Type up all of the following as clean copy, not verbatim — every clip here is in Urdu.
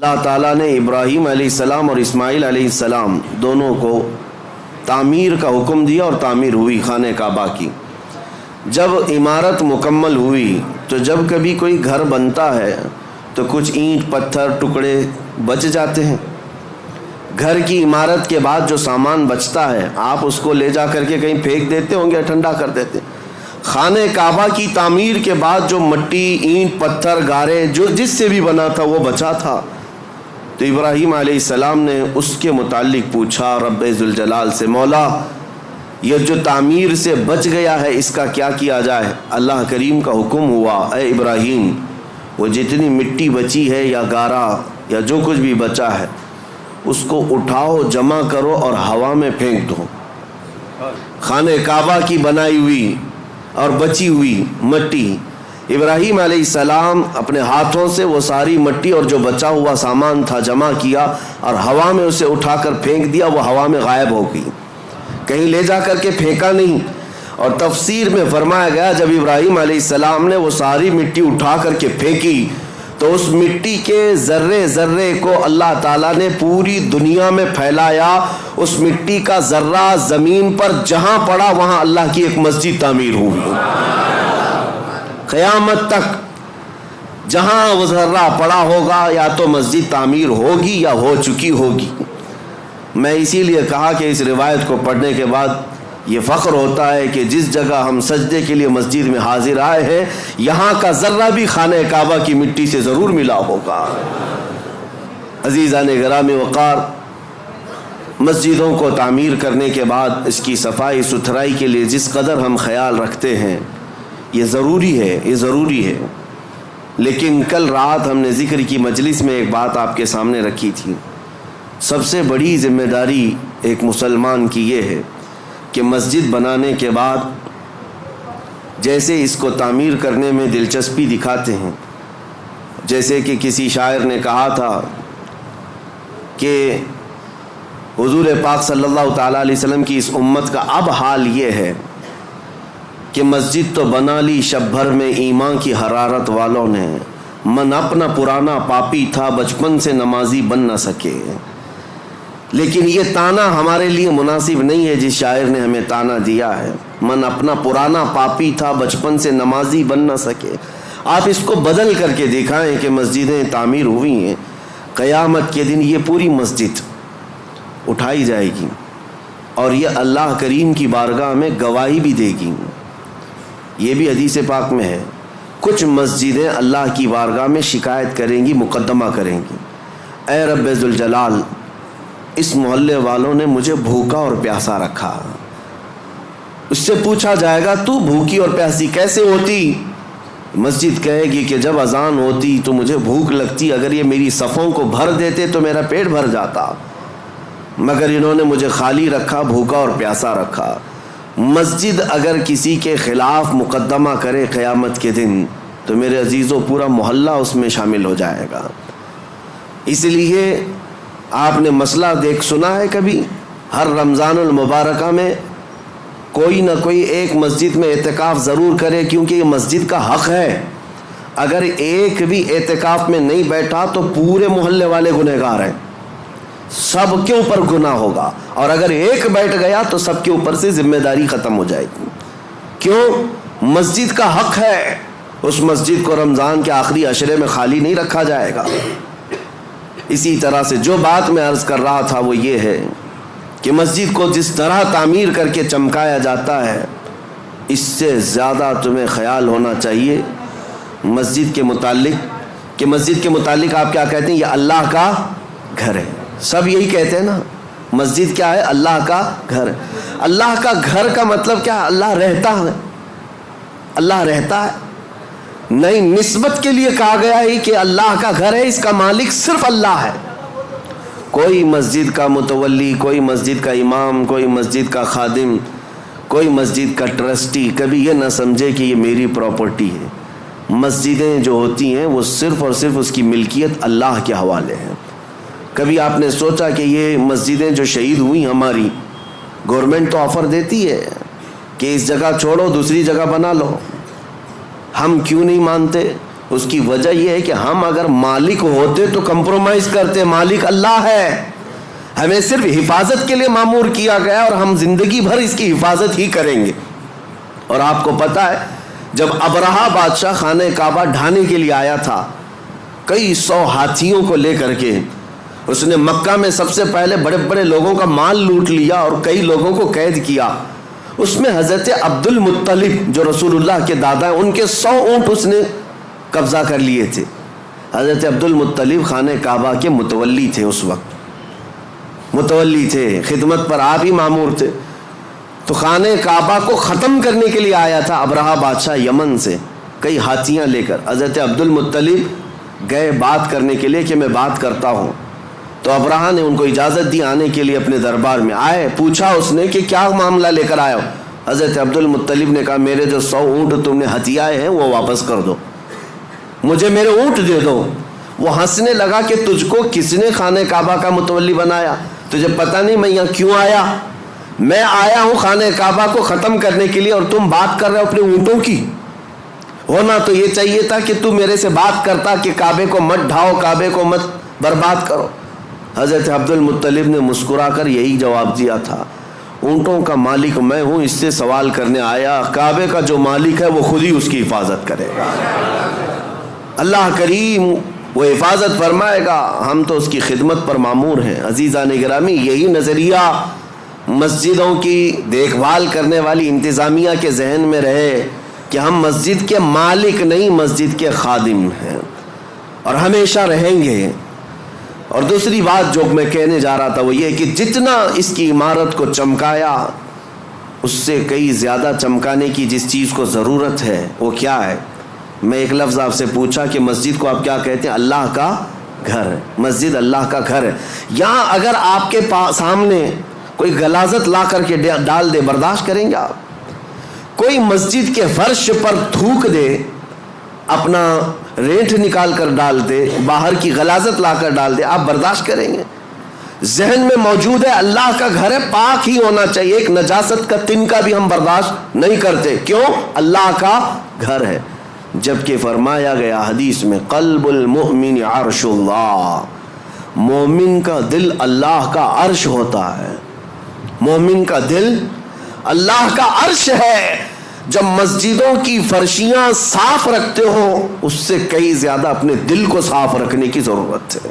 اللہ تعالیٰ نے ابراہیم علیہ السلام اور اسماعیل علیہ السلام دونوں کو تعمیر کا حکم دیا اور تعمیر ہوئی خانہ کعبہ کی۔ جب عمارت مکمل ہوئی تو جب کبھی کوئی گھر بنتا ہے تو کچھ اینٹ پتھر ٹکڑے بچ جاتے ہیں۔ گھر کی عمارت کے بعد جو سامان بچتا ہے آپ اس کو لے جا کر کے کہیں پھینک دیتے ہوں گے، ٹھنڈا کر دیتے۔ خانہ کعبہ کی تعمیر کے بعد جو مٹی، اینٹ، پتھر، گارے جو جس سے بھی بنا تھا وہ بچا تھا، تو ابراہیم علیہ السلام نے اس کے متعلق پوچھا رب ذوالجلال سے، مولا یہ جو تعمیر سے بچ گیا ہے اس کا کیا کیا جائے؟ اللہ کریم کا حکم ہوا، اے ابراہیم وہ جتنی مٹی بچی ہے یا گارا یا جو کچھ بھی بچا ہے اس کو اٹھاؤ، جمع کرو اور ہوا میں پھینک دو۔ خانہ کعبہ کی بنائی ہوئی اور بچی ہوئی مٹی، ابراہیم علیہ السلام اپنے ہاتھوں سے وہ ساری مٹی اور جو بچا ہوا سامان تھا جمع کیا اور ہوا میں اسے اٹھا کر پھینک دیا، وہ ہوا میں غائب ہو گئی، کہیں لے جا کر کے پھینکا نہیں۔ اور تفسیر میں فرمایا گیا جب ابراہیم علیہ السلام نے وہ ساری مٹی اٹھا کر کے پھینکی تو اس مٹی کے ذرے ذرے کو اللہ تعالیٰ نے پوری دنیا میں پھیلایا۔ اس مٹی کا ذرہ زمین پر جہاں پڑا وہاں اللہ کی ایک مسجد تعمیر ہوئی۔ قیامت تک جہاں وہ ذرہ پڑا ہوگا یا تو مسجد تعمیر ہوگی یا ہو چکی ہوگی۔ میں اسی لیے کہا کہ اس روایت کو پڑھنے کے بعد یہ فخر ہوتا ہے کہ جس جگہ ہم سجدے کے لیے مسجد میں حاضر آئے ہیں یہاں کا ذرہ بھی خانہ کعبہ کی مٹی سے ضرور ملا ہوگا۔ عزیزان گرامی وقار، مسجدوں کو تعمیر کرنے کے بعد اس کی صفائی ستھرائی کے لیے جس قدر ہم خیال رکھتے ہیں یہ ضروری ہے، لیکن کل رات ہم نے ذکر کی مجلس میں ایک بات آپ کے سامنے رکھی تھی۔ سب سے بڑی ذمہ داری ایک مسلمان کی یہ ہے کہ مسجد بنانے کے بعد جیسے اس کو تعمیر کرنے میں دلچسپی دکھاتے ہیں، جیسے کہ کسی شاعر نے کہا تھا کہ حضور پاک صلی اللہ تعالیٰ علیہ وسلم کی اس امت کا اب حال یہ ہے کہ مسجد تو بنا لی شب بھر میں ایمان کی حرارت والوں نے، من اپنا پرانا پاپی تھا بچپن سے نمازی بن نہ سکے۔ لیکن یہ تانا ہمارے لیے مناسب نہیں ہے جس شاعر نے ہمیں تانا دیا ہے، من اپنا پرانا پاپی تھا بچپن سے نمازی بن نہ سکے۔ آپ اس کو بدل کر کے دکھائیں کہ مسجدیں تعمیر ہوئی ہیں، قیامت کے دن یہ پوری مسجد اٹھائی جائے گی اور یہ اللہ کریم کی بارگاہ میں گواہی بھی دے گی۔ یہ بھی حدیث پاک میں ہے، کچھ مسجدیں اللہ کی بارگاہ میں شکایت کریں گی، مقدمہ کریں گی، اے رب ذوالجلال اس محلے والوں نے مجھے بھوکا اور پیاسا رکھا۔ اس سے پوچھا جائے گا تو بھوکی اور پیاسی کیسے ہوتی؟ مسجد کہے گی کہ جب اذان ہوتی تو مجھے بھوک لگتی، اگر یہ میری صفوں کو بھر دیتے تو میرا پیٹ بھر جاتا، مگر انہوں نے مجھے خالی رکھا، بھوکا اور پیاسا رکھا۔ مسجد اگر کسی کے خلاف مقدمہ کرے قیامت کے دن تو میرے عزیزوں پورا محلہ اس میں شامل ہو جائے گا۔ اس لیے آپ نے مسئلہ سنا ہے کبھی؟ ہر رمضان المبارکہ میں کوئی نہ کوئی ایک مسجد میں اعتکاف ضرور کرے، کیونکہ یہ مسجد کا حق ہے۔ اگر ایک بھی اعتکاف میں نہیں بیٹھا تو پورے محلے والے گنہگار ہیں، سب کے اوپر گناہ ہوگا، اور اگر ایک بیٹھ گیا تو سب کے اوپر سے ذمہ داری ختم ہو جائے گی۔ کیوں؟ مسجد کا حق ہے، اس مسجد کو رمضان کے آخری عشرے میں خالی نہیں رکھا جائے گا۔ اسی طرح سے جو بات میں عرض کر رہا تھا وہ یہ ہے کہ مسجد کو جس طرح تعمیر کر کے چمکایا جاتا ہے اس سے زیادہ تمہیں خیال ہونا چاہیے مسجد کے متعلق آپ کیا کہتے ہیں؟ یہ اللہ کا گھر ہے۔ سب یہی کہتے ہیں نا، مسجد کیا ہے؟ اللہ کا گھر۔ اللہ کا گھر کا مطلب کیا ہے؟ اللہ رہتا ہے نہیں، نسبت کے لیے کہا گیا ہے کہ اللہ کا گھر ہے، اس کا مالک صرف اللہ ہے۔ کوئی مسجد کا متولی، کوئی مسجد کا امام، کوئی مسجد کا خادم، کوئی مسجد کا ٹرسٹی کبھی یہ نہ سمجھے کہ یہ میری پراپرٹی ہے۔ مسجدیں جو ہوتی ہیں وہ صرف اور صرف اس کی ملکیت اللہ کے حوالے ہیں۔ کبھی آپ نے سوچا کہ یہ مسجدیں جو شہید ہوئی ہماری، گورنمنٹ تو آفر دیتی ہے کہ اس جگہ چھوڑو دوسری جگہ بنا لو، ہم کیوں نہیں مانتے؟ اس کی وجہ یہ ہے کہ ہم اگر مالک ہوتے تو کمپرومائز کرتے. مالک اللہ ہے, ہمیں صرف حفاظت کے لیے مامور کیا گیا اور ہم زندگی بھر اس کی حفاظت ہی کریں گے. اور آپ کو پتہ ہے جب ابرہہ بادشاہ خانہ کعبہ ڈھانے کے لیے آیا تھا کئی 100 ہاتھیوں کو لے کر کے, اس نے مکہ میں سب سے پہلے بڑے بڑے لوگوں کا مال لوٹ لیا اور کئی لوگوں کو قید کیا. اس میں حضرت عبد المطلب جو رسول اللہ کے دادا ہیں ان کے 100 اونٹ اس نے قبضہ کر لیے تھے. حضرت عبد المطلب خانہ کعبہ کے متولی تھے, اس وقت متولی تھے, خدمت پر آپ ہی مامور تھے. تو خانہ کعبہ کو ختم کرنے کے لیے آیا تھا ابرہہ بادشاہ یمن سے کئی ہاتھیاں لے کر. حضرت عبد المطلب گئے بات کرنے کے لیے کہ میں بات کرتا ہوں. تو ابرہہ نے ان کو اجازت دی آنے کے لیے اپنے دربار میں. آئے, پوچھا اس نے کہ کیا معاملہ لے کر آئے ہو. حضرت عبد المطلب نے کہا میرے جو 100 اونٹ تم نے ہتھیائے ہیں وہ واپس کر دو, مجھے میرے اونٹ دے دو. وہ ہنسنے لگا کہ تجھ کو کس نے خانہ کعبہ کا متولی بنایا, تجھے پتہ نہیں میں یہاں کیوں آیا؟ میں آیا ہوں خانہ کعبہ کو ختم کرنے کے لیے اور تم بات کر رہے ہو اپنے اونٹوں کی. ہونا تو یہ چاہیے تھا کہ تم میرے سے بات کرتا کہ کعبے کو مت ڈھاؤ, کعبے کو مت برباد کرو. حضرت عبد المطلب نے مسکرا کر یہی جواب دیا تھا, اونٹوں کا مالک میں ہوں, اس سے سوال کرنے آیا. کعبے کا جو مالک ہے وہ خود ہی اس کی حفاظت کرے گا. اللہ کریم وہ حفاظت فرمائے گا, ہم تو اس کی خدمت پر مامور ہیں. عزیزان گرامی, یہی نظریہ مسجدوں کی دیکھ بھال کرنے والی انتظامیہ کے ذہن میں رہے کہ ہم مسجد کے مالک نہیں مسجد کے خادم ہیں اور ہمیشہ رہیں گے. اور دوسری بات جو میں کہنے جا رہا تھا وہ یہ کہ جتنا اس کی عمارت کو چمکایا اس سے کئی زیادہ چمکانے کی جس چیز کو ضرورت ہے وہ کیا ہے. میں ایک لفظ آپ سے پوچھا کہ مسجد کو آپ کیا کہتے ہیں؟ اللہ کا گھر ہے. مسجد اللہ کا گھر ہے. یہاں اگر آپ کے سامنے کوئی غلاظت لا کر کے ڈال دے برداشت کریں گے آپ؟ کوئی مسجد کے فرش پر تھوک دے, اپنا رینٹ نکال کر ڈال دے, باہر کی غلاظت لا کر ڈال دے, آپ برداشت کریں گے؟ ذہن میں موجود ہے اللہ کا گھر ہے, پاک ہی ہونا چاہیے, ایک نجاست کا تنکا بھی ہم برداشت نہیں کرتے. کیوں؟ اللہ کا گھر ہے. جبکہ فرمایا گیا حدیث میں قلب المؤمن عرش اللہ, مومن کا دل اللہ کا عرش ہوتا ہے. مومن کا دل اللہ کا عرش ہے. جب مسجدوں کی فرشیاں صاف رکھتے ہو اس سے کئی زیادہ اپنے دل کو صاف رکھنے کی ضرورت ہے.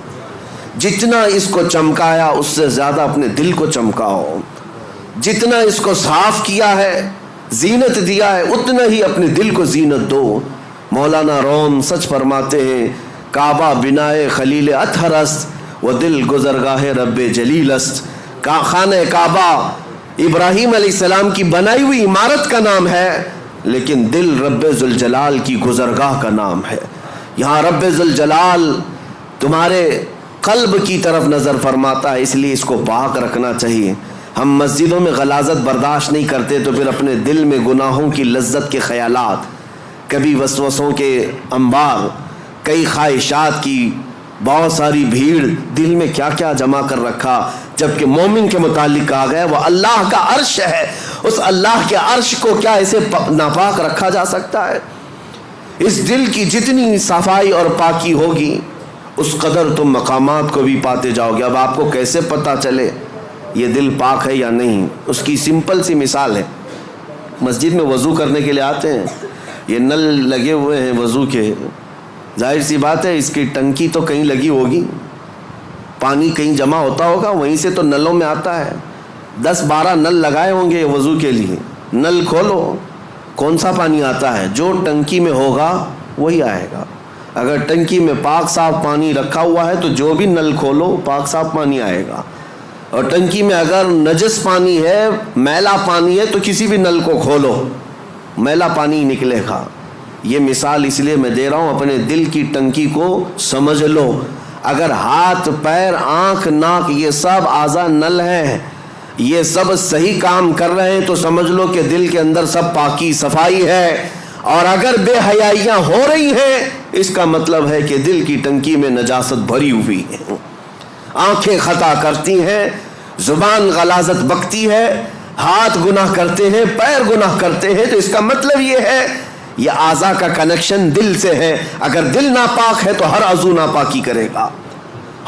جتنا اس کو چمکایا اس سے زیادہ اپنے دل کو چمکاؤ. جتنا اس کو صاف کیا ہے, زینت دیا ہے, اتنا ہی اپنے دل کو زینت دو. مولانا روم سچ فرماتے ہیں, کعبہ بنائے خلیل اطہر است و دل گزرگاہ رب جلیل است. خانہ کعبہ ابراہیم علیہ السلام کی بنائی ہوئی عمارت کا نام ہے, لیکن دل رب ذوالجلال کی گزرگاہ کا نام ہے. یہاں رب ذوالجلال تمہارے قلب کی طرف نظر فرماتا ہے, اس لیے اس کو پاک رکھنا چاہیے. ہم مسجدوں میں غلاظت برداشت نہیں کرتے تو پھر اپنے دل میں گناہوں کی لذت کے خیالات, کبھی وسوسوں کے انبار, کئی خواہشات کی بہت ساری بھیڑ, دل میں کیا کیا جمع کر رکھا. جبکہ مومن کے متعلق کہا گیا وہ اللہ کا عرش ہے. اس اللہ کے عرش کو کیا اسے ناپاک رکھا جا سکتا ہے؟ اس دل کی جتنی صفائی اور پاکی ہوگی اس قدر تم مقامات کو بھی پاتے جاؤ گے. اب آپ کو کیسے پتہ چلے یہ دل پاک ہے یا نہیں؟ اس کی سمپل سی مثال ہے, مسجد میں وضو کرنے کے لیے آتے ہیں, یہ نل لگے ہوئے ہیں وضو کے, ظاہر سی بات ہے اس کی ٹنکی تو کہیں لگی ہوگی, پانی کہیں جمع ہوتا ہوگا, وہیں سے تو نلوں میں آتا ہے. 10-12 نل لگائے ہوں گے وضو کے لیے. نل کھولو, کون سا پانی آتا ہے؟ جو ٹنکی میں ہوگا وہی آئے گا. اگر ٹنکی میں پاک صاف پانی رکھا ہوا ہے تو جو بھی نل کھولو پاک صاف پانی آئے گا. اور ٹنکی میں اگر نجس پانی ہے, میلا پانی ہے, تو کسی بھی نل کو کھولو میلا پانی نکلے گا. یہ مثال اس لیے میں دے رہا ہوں, اپنے دل کی ٹنکی کو سمجھ لو. اگر ہاتھ پیر آنکھ ناک یہ سب اعضاء نل ہیں, یہ سب صحیح کام کر رہے ہیں تو سمجھ لو کہ دل کے اندر سب پاکی صفائی ہے. اور اگر بے حیائیاں ہو رہی ہیں اس کا مطلب ہے کہ دل کی ٹنکی میں نجاست بھری ہوئی ہے. آنکھیں خطا کرتی ہیں, زبان غلاظت بکتی ہے, ہاتھ گناہ کرتے ہیں, پیر گناہ کرتے ہیں, تو اس کا مطلب یہ ہے یہ اعضا کا کنیکشن دل سے ہے. اگر دل ناپاک ہے تو ہر عضو ناپاکی کرے گا,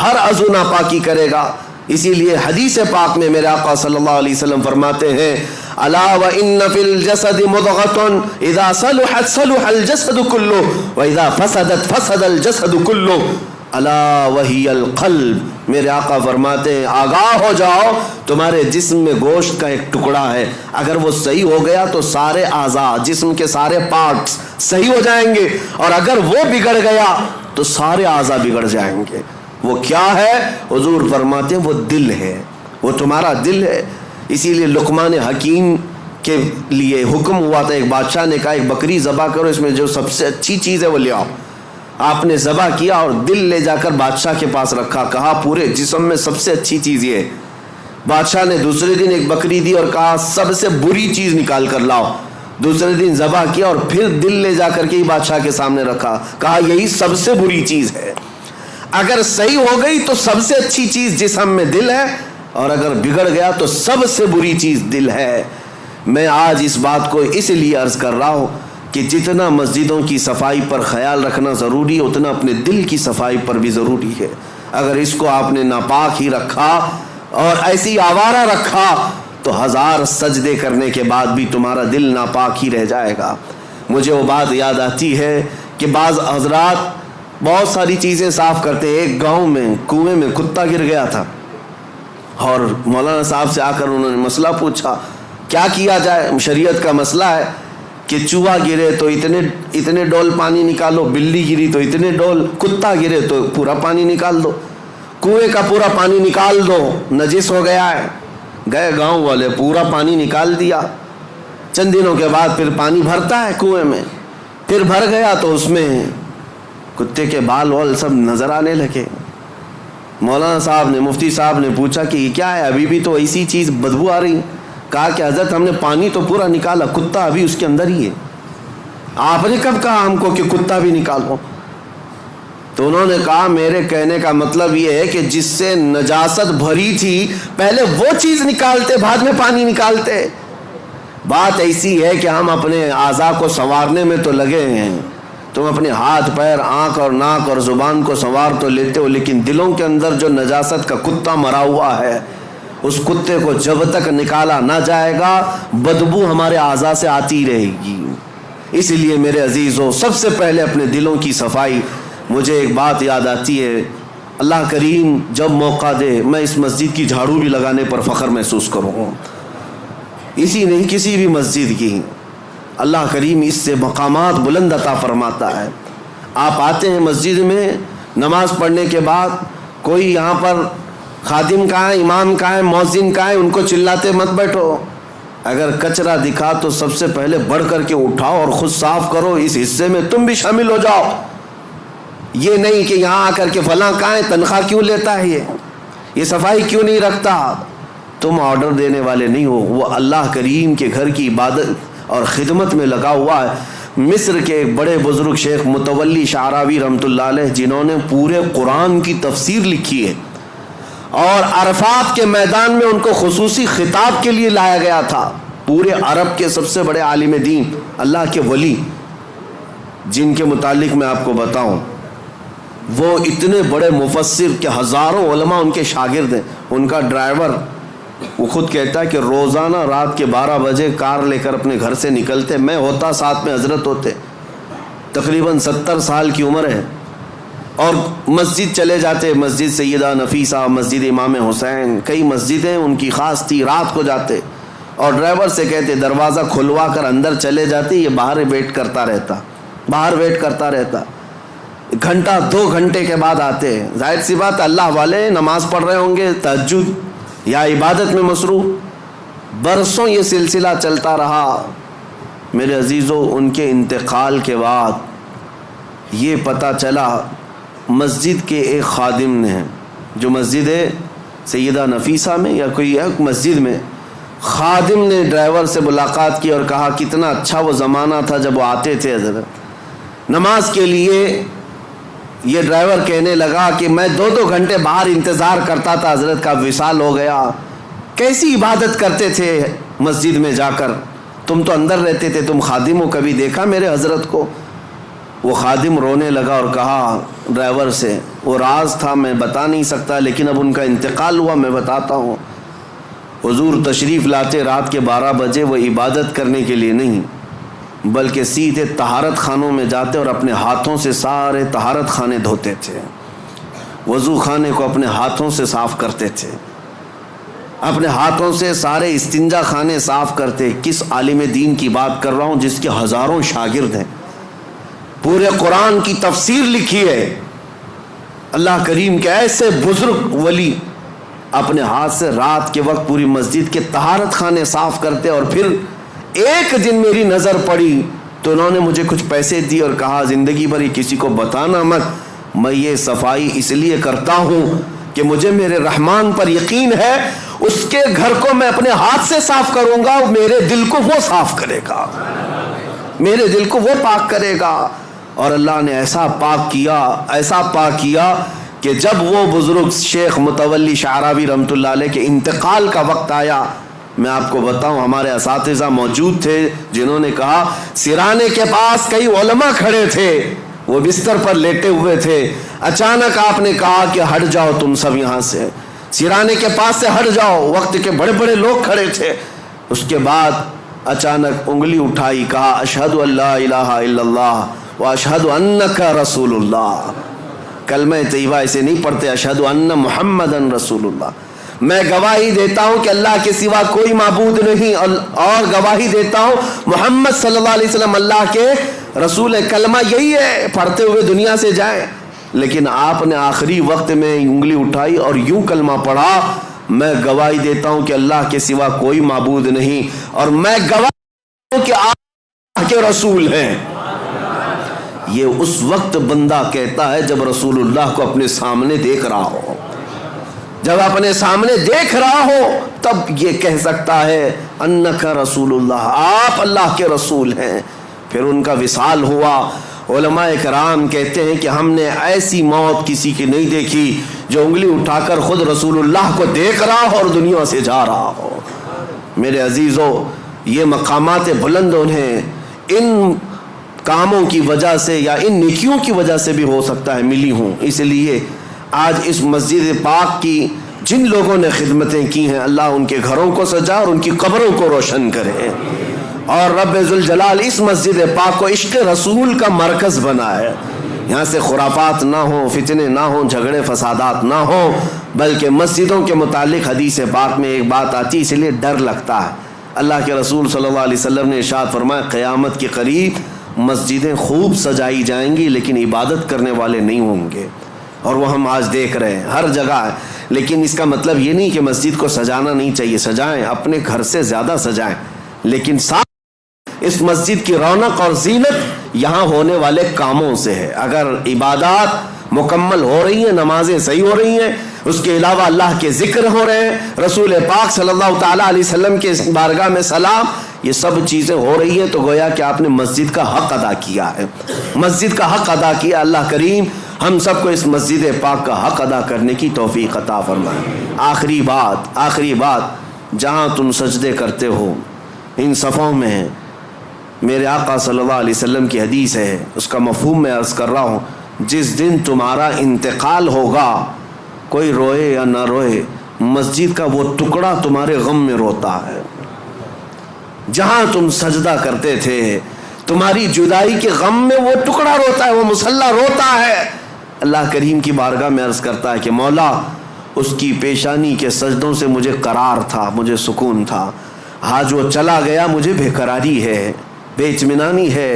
ہر عضو ناپاکی کرے گا. اسی لیے حدیث پاک میں میرے آقا صلی اللہ علیہ وسلم فرماتے ہیں الا وان فی الجسد مضغۃ اذا صلحت صلح الجسد كله واذا فسدت فسد الجسد كله الا وهي القلب. میرے آقا فرماتے ہیں آگاہ ہو جاؤ, تمہارے جسم میں گوشت کا ایک ٹکڑا ہے, اگر وہ صحیح ہو گیا تو سارے اعضاء, جسم کے سارے پارٹس صحیح ہو جائیں گے, اور اگر وہ بگڑ گیا تو سارے اعضاء بگڑ جائیں گے. وہ کیا ہے؟ حضور فرماتے ہیں وہ دل ہے, وہ تمہارا دل ہے. اسی لیے لقمان حکیم کے لیے حکم ہوا تھا, ایک بادشاہ نے کہا ایک بکری ذبح کرو, اس میں جو سب سے اچھی چیز ہے وہ لے آؤ. آپ نے ذبح کیا اور دل لے جا کر بادشاہ کے پاس رکھا, کہا پورے جسم میں سب سے اچھی چیز یہ ہے. بادشاہ نے دوسرے دن ایک بکری دی اور کہا سب سے بری چیز نکال کر لاؤ. دوسرے دن ذبح کیا اور پھر دل لے جا کر کے ہی بادشاہ کے سامنے رکھا, کہا یہی سب سے بری چیز ہے. اگر صحیح ہو گئی تو سب سے اچھی چیز جسم میں دل ہے, اور اگر بگڑ گیا تو سب سے بری چیز دل ہے. میں آج اس بات کو اس لیے عرض کر رہا ہوں کہ جتنا مسجدوں کی صفائی پر خیال رکھنا ضروری ہے اتنا اپنے دل کی صفائی پر بھی ضروری ہے. اگر اس کو آپ نے ناپاک ہی رکھا اور ایسی آوارہ رکھا تو 1000 سجدے کرنے کے بعد بھی تمہارا دل ناپاک ہی رہ جائے گا. مجھے وہ بات یاد آتی ہے کہ بعض حضرات بہت ساری چیزیں صاف کرتے. ایک گاؤں میں کنویں میں کتا گر گیا تھا اور مولانا صاحب سے آ کر انہوں نے مسئلہ پوچھا کیا کیا جائے. شریعت کا مسئلہ ہے کہ چوہا گرے تو اتنے ڈول پانی نکالو, بلی گری تو اتنے ڈول, کتا گرے تو پورا پانی نکال دو, کنویں کا پورا پانی نکال دو, نجس ہو گیا ہے. گئے گاؤں والے, پورا پانی نکال دیا. چند دنوں کے بعد پھر پانی بھرتا ہے کنویں میں, پھر بھر گیا تو اس میں کتے کے بال وال سب نظر آنے لگے. مولانا صاحب نے, مفتی صاحب نے پوچھا کہ یہ کیا ہے, ابھی بھی تو ایسی چیز بدبو آ رہی. کہا کہ حضرت ہم نے پانی تو پورا نکالا, کتا ابھی اس کے اندر ہی ہے. آپ نے کب کہا ہم کو کہ کتا بھی نکالو؟ تو انہوں نے کہا میرے کہنے کا مطلب یہ ہے کہ جس سے نجاست بھری تھی پہلے وہ چیز نکالتے, بعد میں پانی نکالتے. بات ایسی ہے کہ ہم اپنے اعضاء کو سنوارنے میں تو لگے ہیں. تم اپنے ہاتھ پیر آنکھ اور ناک اور زبان کو سنوار تو لیتے ہو, لیکن دلوں کے اندر جو نجاست کا کتا مرا ہوا ہے اس کتے کو جب تک نکالا نہ جائے گا بدبو ہمارے اعضاء سے آتی رہے گی. اس لیے میرے عزیزوں سب سے پہلے اپنے دلوں کی صفائی. مجھے ایک بات یاد آتی ہے, اللہ کریم جب موقع دے میں اس مسجد کی جھاڑو بھی لگانے پر فخر محسوس کروں, اسی نہیں کسی بھی مسجد کی. اللہ کریم اس سے مقامات بلند عطا فرماتا ہے. آپ آتے ہیں مسجد میں نماز پڑھنے کے بعد, کوئی یہاں پر خادم کہاں ہے, امام کہاں ہے, مؤذن کہاں ہے, ان کو چلاتے مت بیٹھو. اگر کچرا دکھا تو سب سے پہلے بڑھ کر کے اٹھاؤ اور خود صاف کرو, اس حصے میں تم بھی شامل ہو جاؤ. یہ نہیں کہ یہاں آ کر کے فلاں کہاں ہے, تنخواہ کیوں لیتا ہے, یہ صفائی کیوں نہیں رکھتا. تم آرڈر دینے والے نہیں ہو, وہ اللہ کریم کے گھر کی عبادت اور خدمت میں لگا ہوا ہے. مصر کے ایک بڑے بزرگ شیخ متولی شعراوی رحمۃ اللہ علیہ, جنہوں نے پورے قرآن کی تفسیر لکھی ہے, اور عرفات کے میدان میں ان کو خصوصی خطاب کے لیے لایا گیا تھا. پورے عرب کے سب سے بڑے عالم دین, اللہ کے ولی, جن کے متعلق میں آپ کو بتاؤں, وہ اتنے بڑے مفسر کہ ہزاروں علماء ان کے شاگرد ہیں. ان کا ڈرائیور وہ خود کہتا ہے کہ روزانہ رات کے 12 بجے کار لے کر اپنے گھر سے نکلتے, میں ہوتا ساتھ میں حضرت ہوتے, تقریباً 70 سال کی عمر ہے, اور مسجد چلے جاتے, مسجد سیدہ نفیسہ, مسجد امام حسین, کئی مسجدیں ان کی خاص تھی. رات کو جاتے اور ڈرائیور سے کہتے دروازہ کھلوا کر اندر چلے جاتے, یہ باہر ویٹ کرتا رہتا. گھنٹہ 2 گھنٹے کے بعد آتے. ظاہر سی بات اللہ والے نماز پڑھ رہے ہوں گے, تہجد یا عبادت میں مصروف. برسوں یہ سلسلہ چلتا رہا. میرے عزیزوں, ان کے انتقال کے بعد یہ پتہ چلا مسجد کے ایک خادم نے, جو مسجد ہے سیدہ نفیسہ میں یا کوئی ایک مسجد میں, خادم نے ڈرائیور سے ملاقات کی اور کہا کتنا اچھا وہ زمانہ تھا جب وہ آتے تھے حضرت نماز کے لیے. یہ ڈرائیور کہنے لگا کہ میں 2 گھنٹے باہر انتظار کرتا تھا, حضرت کا وصال ہو گیا. کیسی عبادت کرتے تھے مسجد میں جا کر, تم تو اندر رہتے تھے، تم خادم ہو، کبھی دیکھا میرے حضرت کو؟ وہ خادم رونے لگا اور کہا ڈرائیور سے، وہ راز تھا میں بتا نہیں سکتا، لیکن اب ان کا انتقال ہوا، میں بتاتا ہوں۔ حضور تشریف لاتے رات کے 12 بجے، وہ عبادت کرنے کے لیے نہیں بلکہ سیدھے طہارت خانوں میں جاتے اور اپنے ہاتھوں سے سارے طہارت خانے دھوتے تھے، وضو خانے کو اپنے ہاتھوں سے صاف کرتے تھے، اپنے ہاتھوں سے سارے استنجا خانے صاف کرتے۔ کس عالم دین کی بات کر رہا ہوں جس کے ہزاروں شاگرد ہیں، پورے قرآن کی تفسیر لکھی ہے۔ اللہ کریم کے ایسے بزرگ ولی اپنے ہاتھ سے رات کے وقت پوری مسجد کے طہارت خانے صاف کرتے، اور پھر ایک دن میری نظر پڑی تو انہوں نے مجھے کچھ پیسے دی اور کہا زندگی بھر کسی کو بتانا مت، میں یہ صفائی اس لیے کرتا ہوں کہ مجھے میرے رحمان پر یقین ہے، اس کے گھر کو میں اپنے ہاتھ سے صاف کروں گا، میرے دل کو وہ صاف کرے گا، میرے دل کو وہ پاک کرے گا۔ اور اللہ نے ایسا پاک کیا کہ جب وہ بزرگ شیخ متولی شعراوی رحمۃ اللہ علیہ کے انتقال کا وقت آیا، میں آپ کو بتاؤں ہمارے اساتذہ موجود تھے جنہوں نے کہا سرانے کے پاس کئی علماء کھڑے تھے، وہ بستر پر لیٹے ہوئے تھے، اچانک آپ نے کہا کہ ہٹ جاؤ تم سب یہاں سے، سرانے کے پاس سے ہٹ جاؤ، وقت کے بڑے بڑے لوگ کھڑے تھے۔ اس کے بعد اچانک انگلی اٹھائی، کہا اشہد ان لا الہ الا اللہ واشہد انک رسول اللہ۔ کلمہ طیبہ اسے نہیں پڑھتے، اشہد ان محمدن رسول اللہ، میں گواہی دیتا ہوں کہ اللہ کے سوا کوئی معبود نہیں، اور گواہی دیتا ہوں محمد صلی اللہ علیہ وسلم اللہ کے رسول ہے۔ کلمہ یہی ہے، پڑھتے ہوئے دنیا سے جائیں۔ لیکن آپ نے آخری وقت میں انگلی اٹھائی اور یوں کلمہ پڑھا، میں گواہی دیتا ہوں کہ اللہ کے سوا کوئی معبود نہیں، اور میں گواہی دیتا ہوں کہ آپ اللہ کے رسول ہیں۔ یہ اس وقت بندہ کہتا ہے جب رسول اللہ کو اپنے سامنے دیکھ رہا ہو، جب اپنے سامنے دیکھ رہا ہو تب یہ کہہ سکتا ہے انک رسول اللہ، آپ اللہ کے رسول ہیں۔ پھر ان کا وصال ہوا۔ علماء کرام کہتے ہیں کہ ہم نے ایسی موت کسی کی نہیں دیکھی جو انگلی اٹھا کر خود رسول اللہ کو دیکھ رہا ہو اور دنیا سے جا رہا ہو۔ میرے عزیزو، یہ مقامات بلند انہیں ان کاموں کی وجہ سے یا ان نیکیوں کی وجہ سے بھی ہو سکتا ہے ملی ہوں۔ اس لیے آج اس مسجد پاک کی جن لوگوں نے خدمتیں کی ہیں، اللہ ان کے گھروں کو سجا اور ان کی قبروں کو روشن کرے، اور رب ذوالجلال اس مسجد پاک کو عشق رسول کا مرکز بنائے۔ یہاں سے خرافات نہ ہوں، فتنے نہ ہوں، جھگڑے فسادات نہ ہوں، بلکہ مسجدوں کے متعلق حدیث پاک میں ایک بات آتی ہے، اس لیے ڈر لگتا ہے۔ اللہ کے رسول صلی اللہ علیہ وسلم نے ارشاد فرمایا قیامت کے قریب مسجدیں خوب سجائی جائیں گی لیکن عبادت کرنے والے نہیں ہوں گے، اور وہ ہم آج دیکھ رہے ہیں ہر جگہ ہے۔ لیکن اس کا مطلب یہ نہیں کہ مسجد کو سجانا نہیں چاہیے، سجائیں، اپنے گھر سے زیادہ سجائیں، لیکن ساتھ اس مسجد کی رونق اور زینت یہاں ہونے والے کاموں سے ہے۔ اگر عبادات مکمل ہو رہی ہیں، نمازیں صحیح ہو رہی ہیں، اس کے علاوہ اللہ کے ذکر ہو رہے ہیں، رسول پاک صلی اللہ تعالیٰ علیہ وسلم کے بارگاہ میں سلام، یہ سب چیزیں ہو رہی ہیں، تو گویا کہ آپ نے مسجد کا حق ادا کیا ہے، مسجد کا حق ادا کیا۔ اللہ کریم ہم سب کو اس مسجد پاک کا حق ادا کرنے کی توفیق عطا فرمائے۔ آخری بات، جہاں تم سجدے کرتے ہو ان صفوں میں میرے آقا صلی اللہ علیہ وسلم کی حدیث ہے، اس کا مفہوم میں عرض کر رہا ہوں، جس دن تمہارا انتقال ہوگا، کوئی روئے یا نہ روئے، مسجد کا وہ ٹکڑا تمہارے غم میں روتا ہے۔ جہاں تم سجدہ کرتے تھے تمہاری جدائی کے غم میں وہ ٹکڑا روتا ہے، وہ مصلی روتا ہے۔ اللہ کریم کی بارگاہ میں عرض کرتا ہے کہ مولا، اس کی پیشانی کے سجدوں سے مجھے قرار تھا، مجھے سکون تھا، آج وہ چلا گیا، مجھے بے قراری ہے، بے اطمینانی ہے۔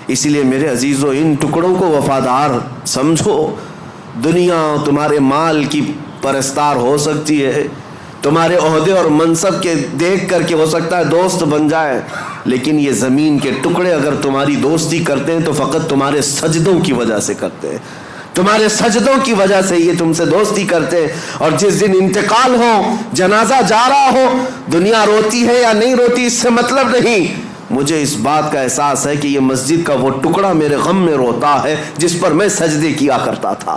اس لیے میرے عزیزو، ان ٹکڑوں کو وفادار سمجھو۔ دنیا تمہارے مال کی پرستار ہو سکتی ہے، تمہارے عہدے اور منصب کے دیکھ کر کے ہو سکتا ہے دوست بن جائے، لیکن یہ زمین کے ٹکڑے اگر تمہاری دوستی کرتے ہیں تو فقط تمہارے سجدوں کی وجہ سے کرتے ہیں، تمہارے سجدوں کی وجہ سے یہ تم سے دوستی کرتے ہیں۔ اور جس دن انتقال ہو، جنازہ جا رہا ہو، دنیا روتی ہے یا نہیں روتی اس سے مطلب نہیں، مجھے اس بات کا احساس ہے کہ یہ مسجد کا وہ ٹکڑا میرے غم میں روتا ہے جس پر میں سجدے کیا کرتا تھا۔